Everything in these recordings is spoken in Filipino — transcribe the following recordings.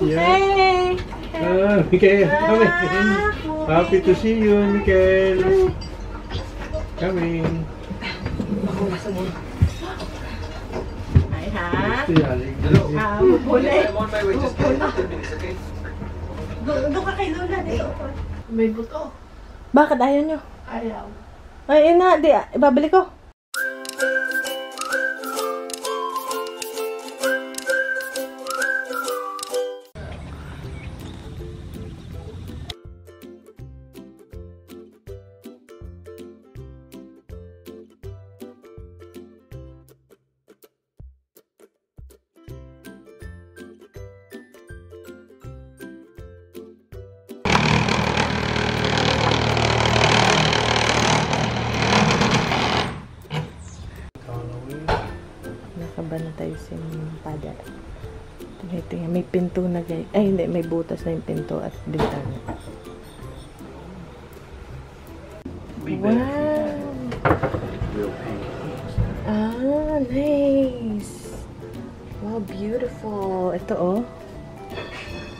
Hey! Mikael, come in. Happy to see you, Mikael. Coming. Ay, ha? Hello. I'm on my way, just give me 15 minutes, okay? Doon ka kay Lola, dito. May buto. Bakit ayaw nyo? Ayaw. Ay, na, di, ibabalik ko. Nakaba na tayo sa pada. Tingnan, may pinto na guys. Ay, hindi, may butas na yung pinto at bintana. Wow! Ah, nice! Wow, beautiful! Ito, oh.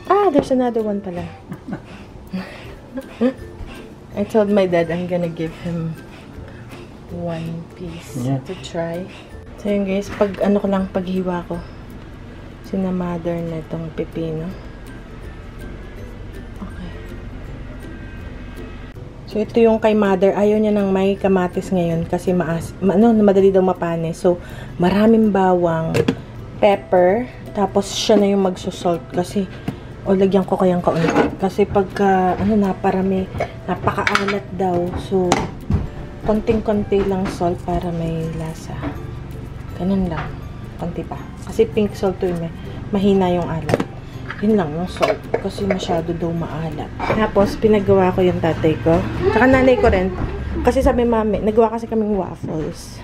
Ah, there's another one pala. I told my dad I'm gonna give him one piece to try. So yun guys, pag ano ko lang, paghiwa ko, sinamother na itong pepino. Okay. So ito yung kay mother, ayaw niya ng may kamatis ngayon kasi madali daw mapane. So maraming bawang, pepper, tapos siya na yung magsusalt kasi o lagyan ko kayang kaunti. Kasi pagka naparami, napakaalat daw. So konting-konti lang salt para may lasa. Ganun lang. Konti pa. Kasi pink salt to yun eh. Mahina yung alat. Yun lang yung salt. Kasi masyado daw maalat. Tapos, pinagawa ko yung tatay ko. Tsaka nanay ko rin. Kasi sabi mami, nagawa kasi kaming waffles.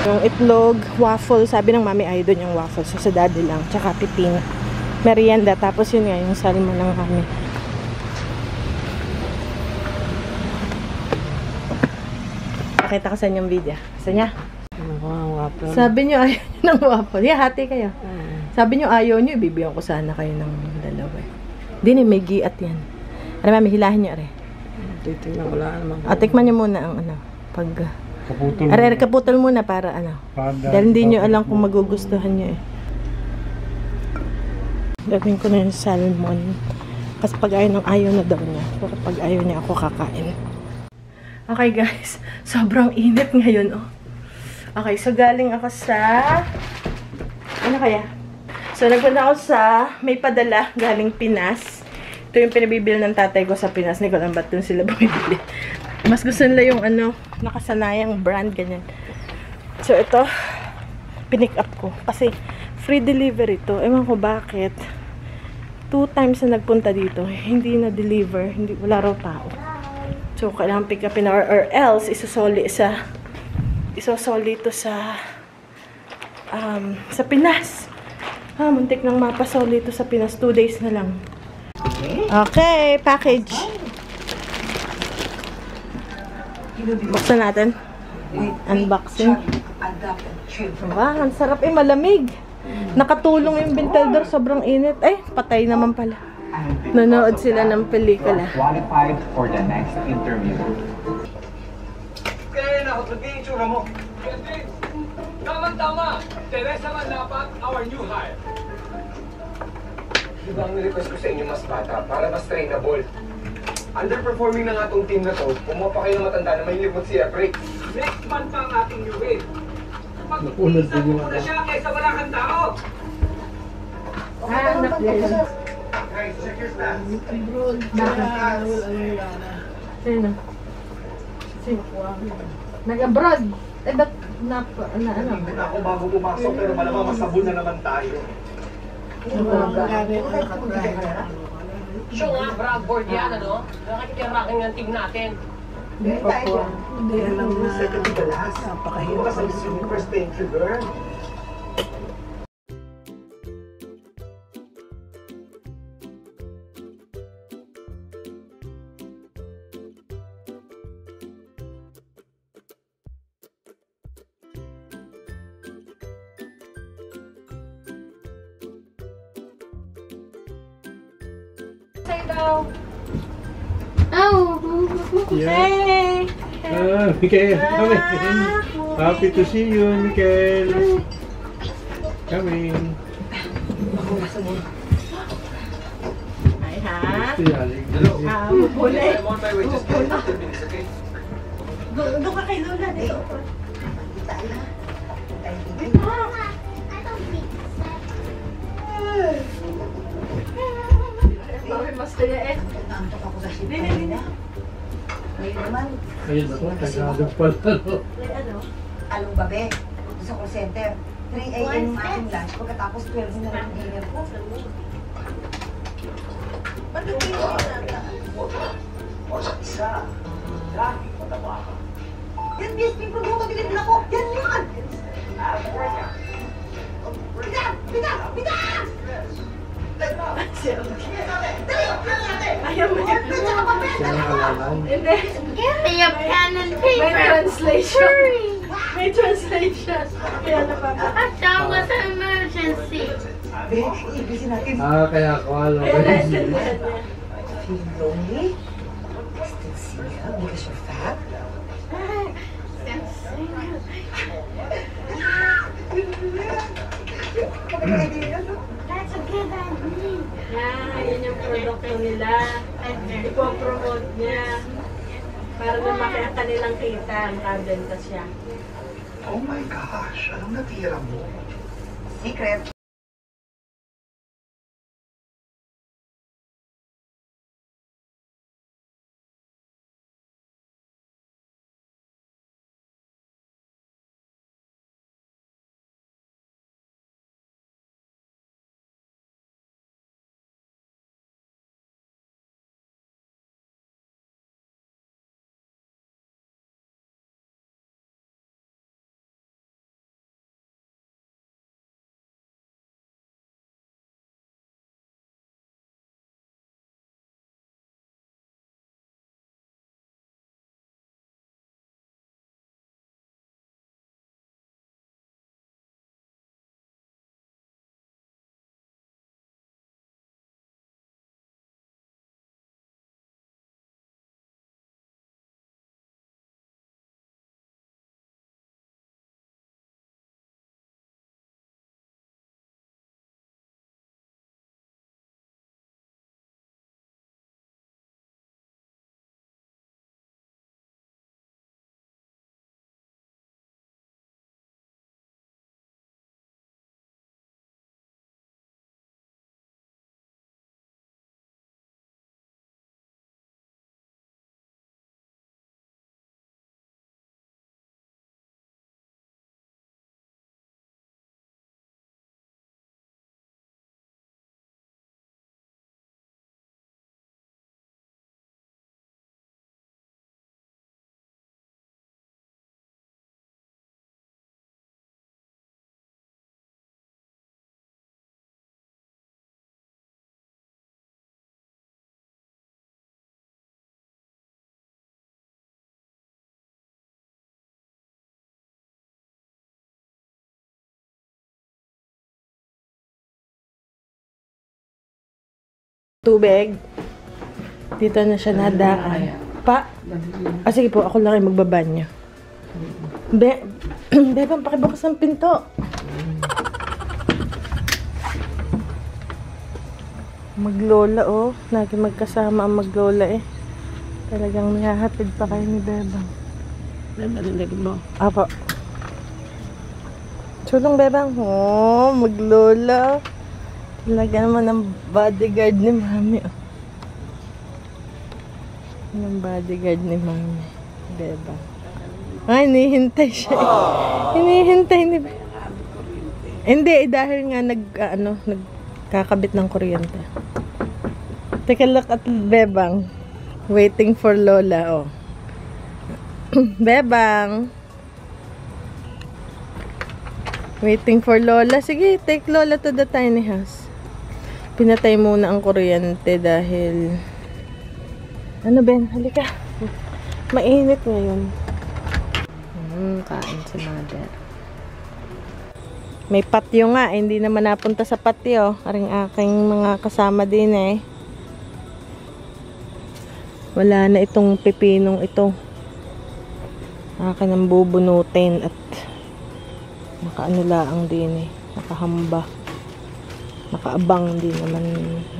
Yung itlog, waffle. Sabi ng mami, ayaw doon yung waffles. So, sa daddy lang. Tsaka pipino. Merienda. Tapos yun nga, yung salmon ng kami. Pakita ko sa inyo yung video. Sa niya. Waffle. Sabi niyo ayaw niyo ng waffle. Yeah, hati kayo. Sabi niyo ayaw niyo, ibibigyan ko sana kayo ng dalawa. Hindi may giat yan. Ano mami, hilahin niyo are. Titignan ko lang naman. Tikman niyo muna ang pag... kaputol muna para dahil hindi niyo alam kung magugustuhan niyo eh. Gawin ko na yung salmon. Kasi pag ayaw na daw niya. Pero pag ayaw niya ako kakain. Okay guys, sobrang init ngayon, oh. Okay, so galing ako sa... Ano kaya? So nagpunta ako sa... May padala, galing Pinas. Ito yung pinabibili ng tatay ko sa Pinas. Hindi ko alam ba't dun sila bumibili. Mas gusto nila yung nakasanayang brand, ganyan. So ito, pinick up ko. Kasi free delivery to. Ewan ko bakit. 2 times na nagpunta dito, hindi na-deliver. Wala raw tao. So, kailangan pick upin or else, isosoli ito sa Pinas. Muntik nang mapasoli ito sa Pinas. 2 days na lang. Okay, package. Buksan natin. Unboxing. Wow, ang sarap eh, malamig. Nakatulong yung ventilador, sobrang init. Ay, patay naman pala. Nanood sila ng pelikula. Qualified for the next interview. Kaya na ako, yung itsura mo. Tama-tama! Teresa Manlapat, our new hire. Diba ang request ko sa inyo mas bata para mas trainable? Underperforming na nga itong team na to. Kumuha pa kayo ng matanda na may libot si Efric. Next month pa ang ating new wave. Mag-iisa muna siya kaysa wala kang tao. Guys, check your stats. Sino? Nag-abroad. Eh, ba't Hindi na ako bago pumasok pero malamang masabon na naman tayo. Siya nga, Bradford yan, ano? Nakikitirakin ng team natin. Hindi alam na. Napakahirap. Kasi first thank you, girl. Sa'yo daw. Hey! Mikael, come in. Happy to see you, Mikael. Coming. Ay, ha? Gusto niya, Dalo. Mapulay. I'm on my way. Just give me 15 minutes, okay? Doon ka kay Lola. Dito. Bakit mas kaya eh? ayun na po, Tagalog pala, no? Along babe, sa call center. 3 a.m. yung aking lunch, pagkatapos 12 na lang yung dinner ko. Ba't yung dinner nata? Yan, BSP produkto, binibili ako! Yan yan! Bigat! Bigat! Bigat! Ayaw mo yan. Siya ang alalan. Hindi. Give me a pen and May paper. translation. May translation. Kaya napapa. A song with an emergency. Babe, ibisin natin. Kaya ako alam. Kaya naintindihan niya. Feeling lonely? Still single because you're fat? That's a good idea. Yan yung produkto nila. Ipopromote niya. Para lumaki ang kanilang kita, ang kabenta siya. Oh my gosh, anong natira mo? Secret. Tubig. Dito na siya nadaan. Pa. Sige po, ako lang ay magbabanyo. Bebang, pakibukas ang pinto. Maglola, oh. Lagi magkasama ang maglola, eh. Talagang nahahatid pa kayo ni Bebang. Narinig mo. Apo. Sulong, Bebang. Oh, maglola. Talaga naman ang bodyguard ni Mami, oh. Ang bodyguard ni Mami. Bebang. Ay, hinihintay siya. Hinihintay ni Bebang. Hindi, dahil nga nagkakabit ng kuryente. Take a look at Bebang. Waiting for Lola, oh. Bebang. Waiting for Lola. Sige, take Lola to the tiny house. Pinatay muna ang kuryente dahil... Ano, Ben? Halika. Mainit ngayon. Kain si Mother. May patio nga. Hindi naman napunta sa patio. Aring aking mga kasama din, eh. Wala na itong pipinong ito. Akin ang bubunutin at nakaano laang din eh. Nakahamba. Nakaabang din naman.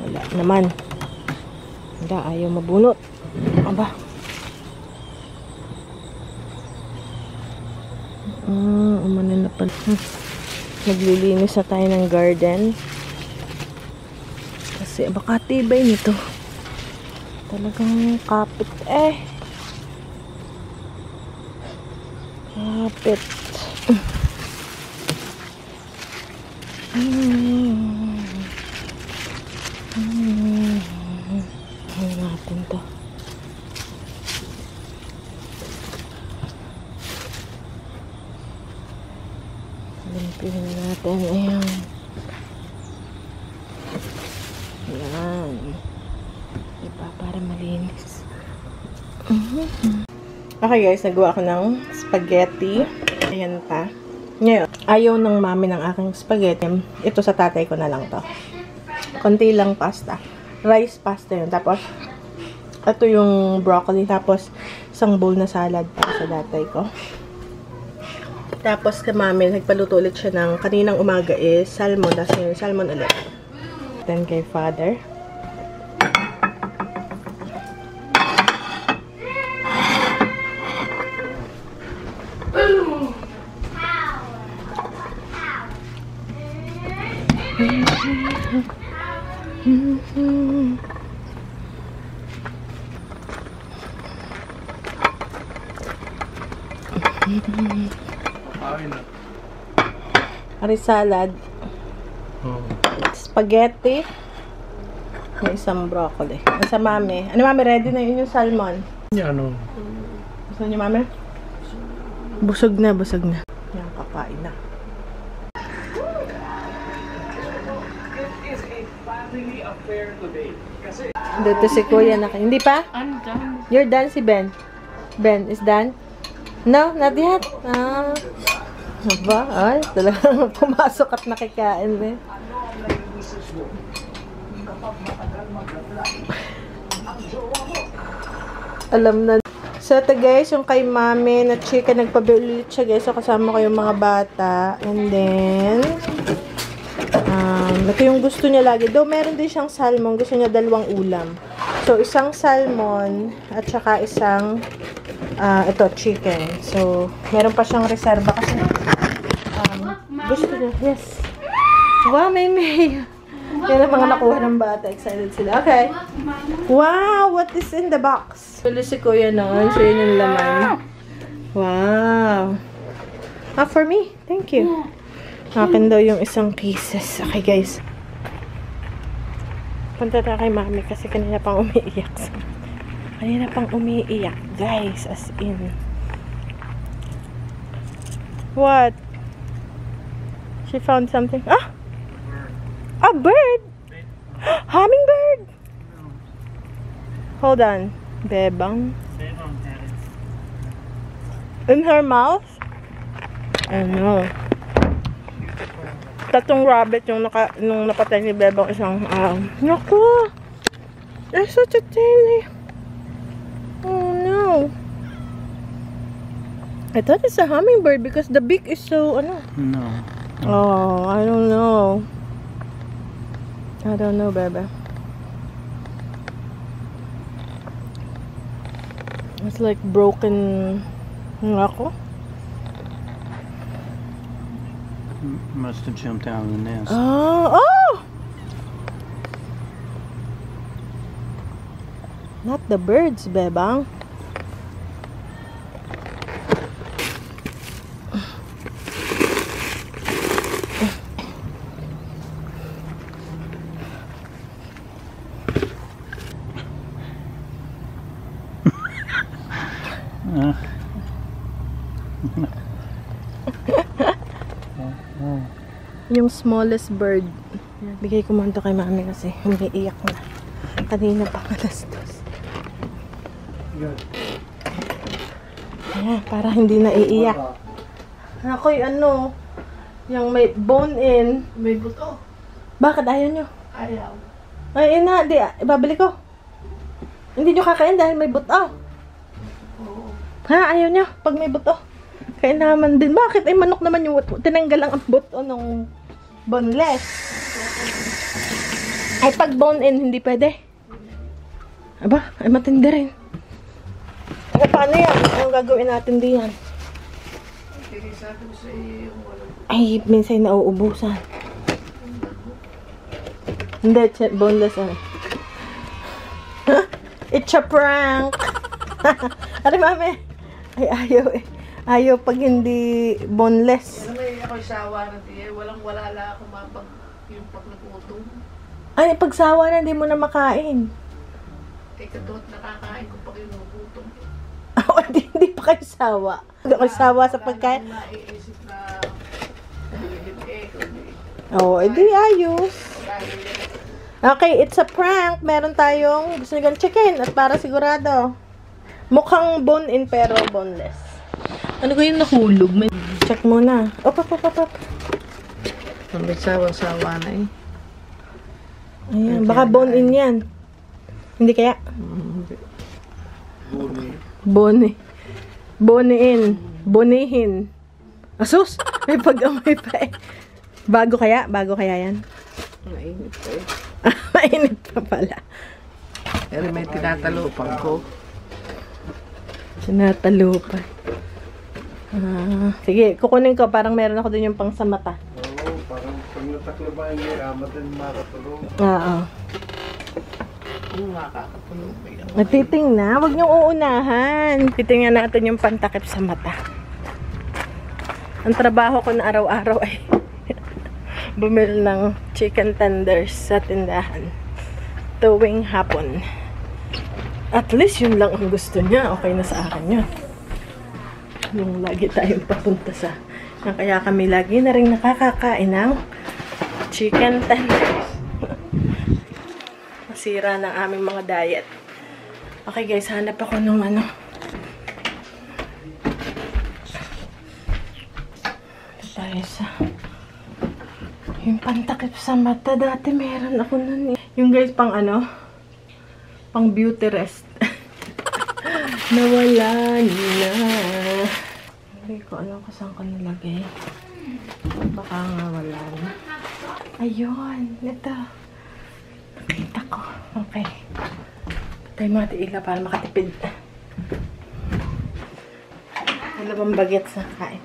Wala naman. Wala, ayaw mabunot. Aba. Umano na pala. Naglilinis na tayo ng garden. Kasi baka tibay nito. Talagang kapit eh. Kapit. Natin to. Limpihin natin. Ayan. Ayan. Diba? Para malinis. Okay guys, nagawa ko ng spaghetti. Ayan pa. Ngayon, ayaw ng mami ng aking spaghetti. Ito sa tatay ko na lang to. Konti lang pasta. Rice pasta yun. Tapos, ito yung broccoli. Tapos, isang bowl na salad para sa tatay ko. Tapos, kay mami, nagpaluto ulit siya ng kaninang umaga is salmon. Tapos, yung salmon ulit. Then, kay father. Ari salad. Spaghetti. May isang broccoli. Sa mami. Ano mami, ready na yun yung salmon? Ano? Gusto niyo mami? Busog na, busog na. Yan, kakain na. Dito si Kuya na kayo. Hindi pa? I'm done. You're done si Ben. Ben is done? No, not yet. Ah. Aba, ay, talagang pumasok at nakikain eh. Alam na. So, ito guys, yung kay mami na chicken, nagpabili ulit siya guys. So, kasama ko yung mga bata. And then, ito yung gusto niya lagi. Though, meron din siyang salmon. Gusto niya 2 ulam. So, isang salmon at saka isang ito, chicken. So, meron pa siyang reserva kasi gusto niya. Yes. Wow, may mayo. Yan ang mga nakuha ng bata. Excited sila. Okay. Wow, what is in the box? Pili si Kuya noon. So, yun yung laman. Wow. For me. Thank you. Akin daw yung isang pieces. Okay, guys. Punta tayo kay mami kasi kanina pang umiiyak. Kanina pang umiiyak, guys. As in. What? She found something. Ah! A bird! Hummingbird! Hold on. Bebang. In her mouth? I don't know. Tatong rabbit yung nung napatay ni Bebang isang naku! That's such a tiny. Oh no. I thought it's a hummingbird because the beak is so ano. No. Oh, I don't know. I don't know, Bebe. It's like broken ako. Must have jumped out of the nest. Oh! Oh! Not the birds, Bebang. Yung smallest bird. Bigay ko muna to kay mami kasi umiiyak na. Kanina pa alas 2. Ayan, para hindi na iiyak. Ako yung yung may bone in. May buto. Bakit ayaw nyo? Ayaw. Ay, ina, di, ibabalik ko. Hindi nyo kakain dahil may buto. Ha? Ayaw nyo? Pag may buto. Kain naman din. Bakit? Ay, manok naman yung tinanggal lang ang buto nung boneless. Ay, pag bone-in, hindi pwede. Aba, ay matindi rin. Ay, paano yan? Anong gagawin natin diyan? Ay, minsan nauubusan. Hindi, boneless ano. It's a prank! Ari, mami! Ay, ayaw eh. Ayaw pag hindi boneless. Ano may ako'y sawa na tiye. Walang-wala lang ako mapag yung pag nagutom. Ay, pagsawa na, hindi mo na makain. Eh, katuot nakakain ko pag yung nagutom. Hindi pa kayo sawa. Hindi ako sawa sa pagkain. Naiisip na Oo, edi ayos. Okay, it's a prank. Meron tayong gusto nyo chicken at para sigurado. Mukhang bone-in pero boneless. Ano ko yung nahulog? Check muna. Op. May sawang-sawa na eh. Ayan, baka bone-in yan. Hindi kaya? Bone-in. Bonihin. Asus! May pag-amay pa eh. Bago kaya? Bago kaya yan? Mainit pa eh. Mainit pa pala. Pero may tinatalupan ko. Sinatalupan. Sige, kukunin ko. Parang meron ako dun yung pang sa mata. Oo, parang pag natakloban yung amat din makatulong. Oo. Yung makakatulog ba yan? Nagtitingnan. Huwag niyong uunahan. Titingnan natin yung pantakip sa mata. Ang trabaho ko na araw-araw ay bumili ng chicken tenders sa tindahan tuwing hapon. At least yun lang ang gusto niya. Okay na sa akin yun. Yung lagi tayong papunta sa kaya kami lagi na rin nakakakain ng chicken tenders. Masira ng aming mga diet. Okay guys, hanap ako nung ano. Tayo sa yung pantakip sa mata. Dati meron ako nun eh. Yung guys pang ano, pang beauty rest. Nawala na. Hindi ko alam kung saan ko nilagay. Baka nga wala na. Ayun, ito. Nakita ko. Okay. Patay mga tiila para makatipid. Wala bang bagets na kain.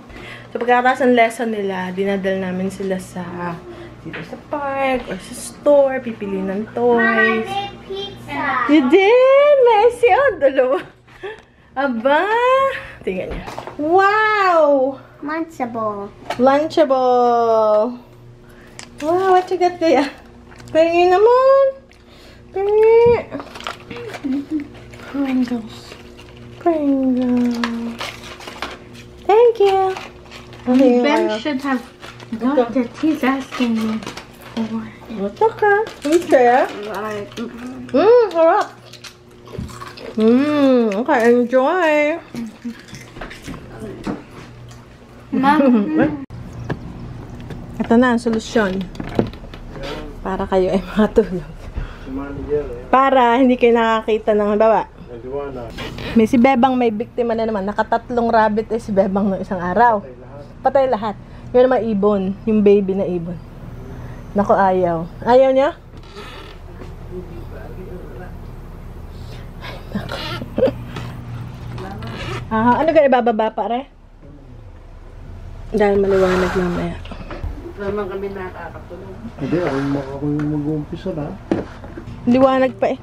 So pagkatapos ng lesson nila, dinadal namin sila sa dito sa park or sa store, pipili ng toys. Pizza. You did? May dalawa. Aba! Tingnan niya. Wow! Lunchable. Lunchable! Wow, what you got there? Pengi naman! Pengi! Pringles. Pringles. Thank you! Ben should have got it. He's asking me for It's okay. Okay. Harap. Okay, enjoy. Ito na ang solusyon. Para kayo ay matulog. Si manager eh. Para hindi kayo nakakita ng baba. Naliwanag. May si Bebang may biktima na naman. Nakatatlong rabbit eh si Bebang ng isang araw. Patay lahat. Yung naman ibon. Yung baby na ibon. Naku, ayaw. Ayaw niya? Ano ka ibababa pare? Dahil maliwanag mamaya. Naman kami nakakatulog. Hindi, ako yung mag-uumpisa na. Liwanag pa eh.